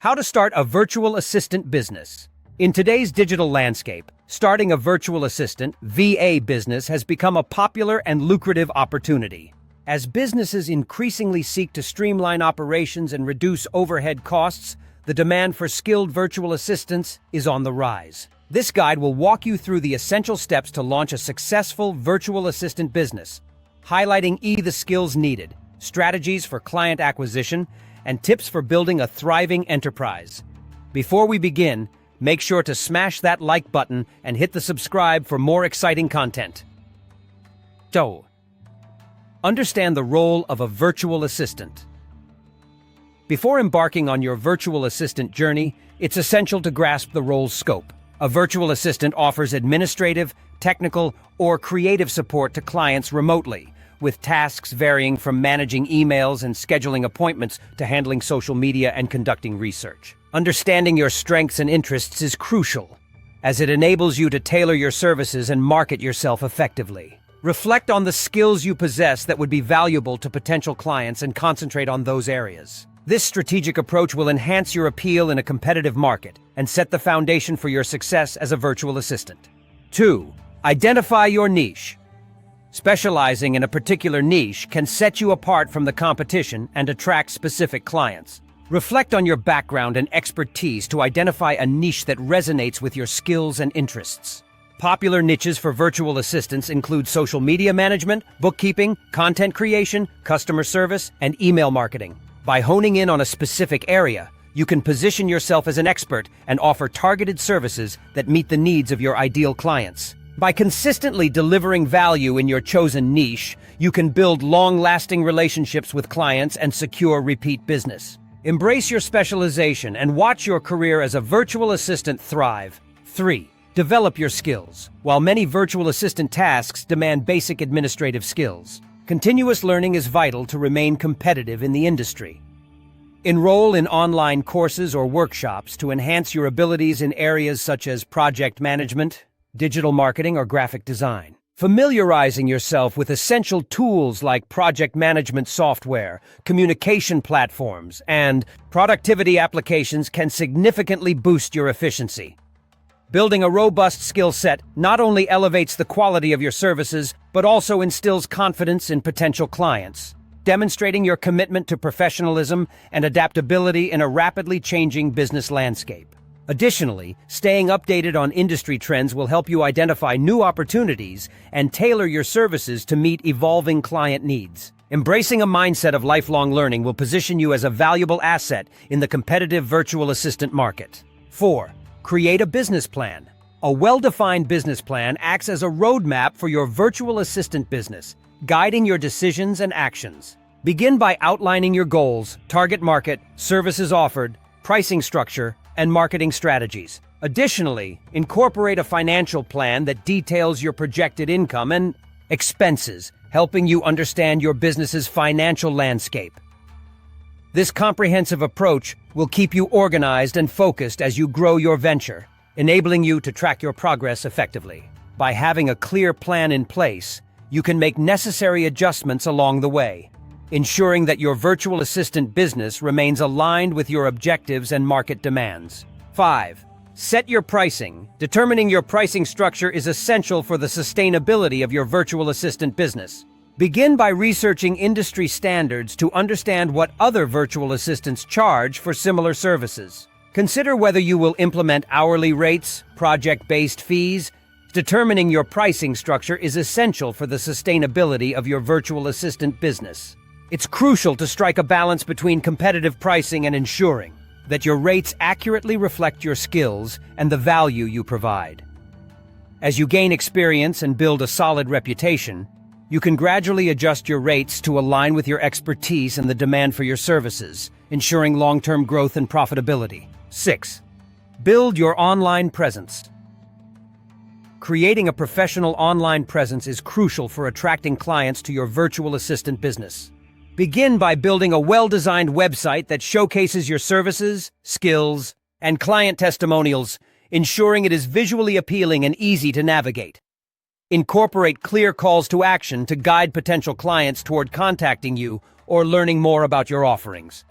How to start a virtual assistant business. In today's digital landscape, starting a virtual assistant (VA) business has become a popular and lucrative opportunity. As businesses increasingly seek to streamline operations and reduce overhead costs, the demand for skilled virtual assistants is on the rise. This guide will walk you through the essential steps to launch a successful virtual assistant business, highlighting the skills needed, strategies for client acquisition, and tips for building a thriving enterprise. Before we begin, make sure to smash that like button and hit the subscribe for more exciting content. Understand the role of a virtual assistant. Before embarking on your virtual assistant journey, it's essential to grasp the role's scope. A virtual assistant offers administrative, technical, or creative support to clients remotely, with tasks varying from managing emails and scheduling appointments to handling social media and conducting research. Understanding your strengths and interests is crucial, as it enables you to tailor your services and market yourself effectively. Reflect on the skills you possess that would be valuable to potential clients and concentrate on those areas. This strategic approach will enhance your appeal in a competitive market and set the foundation for your success as a virtual assistant. 2. Identify your niche. Specializing in a particular niche can set you apart from the competition and attract specific clients. Reflect on your background and expertise to identify a niche that resonates with your skills and interests. Popular niches for virtual assistants include social media management, bookkeeping, content creation, customer service, and email marketing. By honing in on a specific area, you can position yourself as an expert and offer targeted services that meet the needs of your ideal clients. By consistently delivering value in your chosen niche, you can build long-lasting relationships with clients and secure repeat business. Embrace your specialization and watch your career as a virtual assistant thrive. 3. Develop your skills. While many virtual assistant tasks demand basic administrative skills, continuous learning is vital to remain competitive in the industry. Enroll in online courses or workshops to enhance your abilities in areas such as project management, digital marketing, or graphic design. Familiarizing yourself with essential tools like project management software, communication platforms, and productivity applications can significantly boost your efficiency. Building a robust skill set not only elevates the quality of your services, but also instills confidence in potential clients, demonstrating your commitment to professionalism and adaptability in a rapidly changing business landscape. Additionally, staying updated on industry trends will help you identify new opportunities and tailor your services to meet evolving client needs. Embracing a mindset of lifelong learning will position you as a valuable asset in the competitive virtual assistant market. 4. Create a business plan. A well-defined business plan acts as a roadmap for your virtual assistant business, guiding your decisions and actions. Begin by outlining your goals, target market, services offered, pricing structure, and marketing strategies. Additionally, incorporate a financial plan that details your projected income and expenses, helping you understand your business's financial landscape. This comprehensive approach will keep you organized and focused as you grow your venture, enabling you to track your progress effectively. By having a clear plan in place, you can make necessary adjustments along the way, ensuring that your virtual assistant business remains aligned with your objectives and market demands. 5. Set your pricing. Determining your pricing structure is essential for the sustainability of your virtual assistant business. Begin by researching industry standards to understand what other virtual assistants charge for similar services. Consider whether you will implement hourly rates, project-based fees. Determining your pricing structure is essential for the sustainability of your virtual assistant business. It's crucial to strike a balance between competitive pricing and ensuring that your rates accurately reflect your skills and the value you provide. As you gain experience and build a solid reputation, you can gradually adjust your rates to align with your expertise and the demand for your services, ensuring long-term growth and profitability. 6. Build your online presence. Creating a professional online presence is crucial for attracting clients to your virtual assistant business. Begin by building a well-designed website that showcases your services, skills, and client testimonials, ensuring it is visually appealing and easy to navigate. Incorporate clear calls to action to guide potential clients toward contacting you or learning more about your offerings.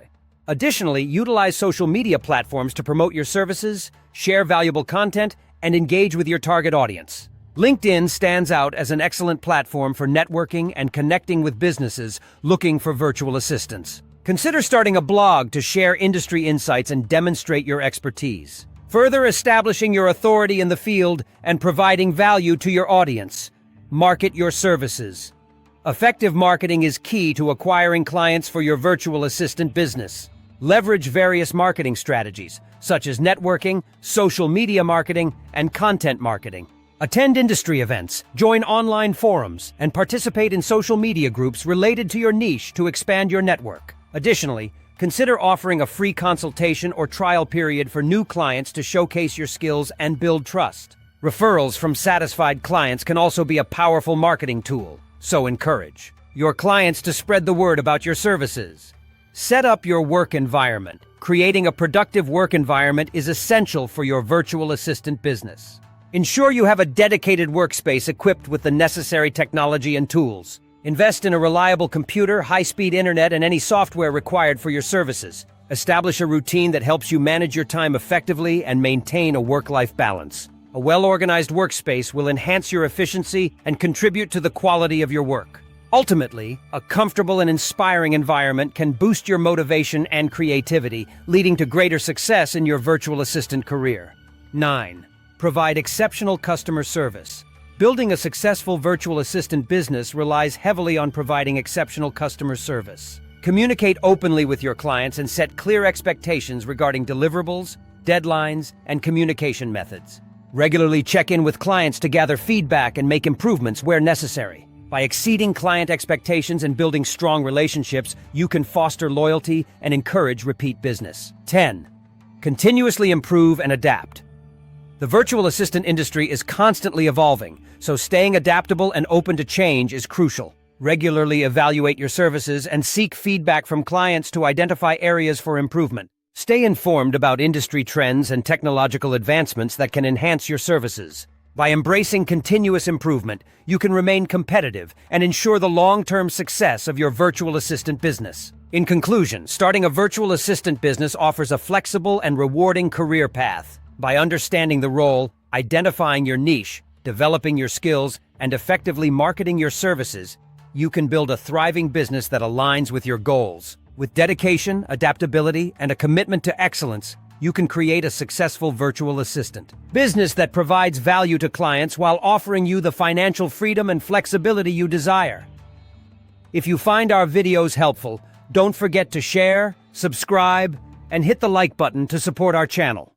Additionally, utilize social media platforms to promote your services, share valuable content, and engage with your target audience. LinkedIn stands out as an excellent platform for networking and connecting with businesses looking for virtual assistants. Consider starting a blog to share industry insights and demonstrate your expertise, further establishing your authority in the field and providing value to your audience. Market your services. Effective marketing is key to acquiring clients for your virtual assistant business. Leverage various marketing strategies, such as networking, social media marketing, and content marketing. Attend industry events, join online forums, and participate in social media groups related to your niche to expand your network. Additionally, consider offering a free consultation or trial period for new clients to showcase your skills and build trust. Referrals from satisfied clients can also be a powerful marketing tool, so encourage your clients to spread the word about your services. Set up your work environment. Creating a productive work environment is essential for your virtual assistant business. Ensure you have a dedicated workspace equipped with the necessary technology and tools. Invest in a reliable computer, high-speed internet, and any software required for your services. Establish a routine that helps you manage your time effectively and maintain a work-life balance. A well-organized workspace will enhance your efficiency and contribute to the quality of your work. Ultimately, a comfortable and inspiring environment can boost your motivation and creativity, leading to greater success in your virtual assistant career. 9. Provide exceptional customer service. Building a successful virtual assistant business relies heavily on providing exceptional customer service. Communicate openly with your clients and set clear expectations regarding deliverables, deadlines, and communication methods. Regularly check in with clients to gather feedback and make improvements where necessary. By exceeding client expectations and building strong relationships, you can foster loyalty and encourage repeat business. 10. Continuously improve and adapt. The virtual assistant industry is constantly evolving, so staying adaptable and open to change is crucial. Regularly evaluate your services and seek feedback from clients to identify areas for improvement. Stay informed about industry trends and technological advancements that can enhance your services. By embracing continuous improvement, you can remain competitive and ensure the long-term success of your virtual assistant business. In conclusion, starting a virtual assistant business offers a flexible and rewarding career path. By understanding the role, identifying your niche, developing your skills, and effectively marketing your services, you can build a thriving business that aligns with your goals. With dedication, adaptability, and a commitment to excellence, you can create a successful virtual assistant business that provides value to clients while offering you the financial freedom and flexibility you desire. If you find our videos helpful, don't forget to share, subscribe, and hit the like button to support our channel.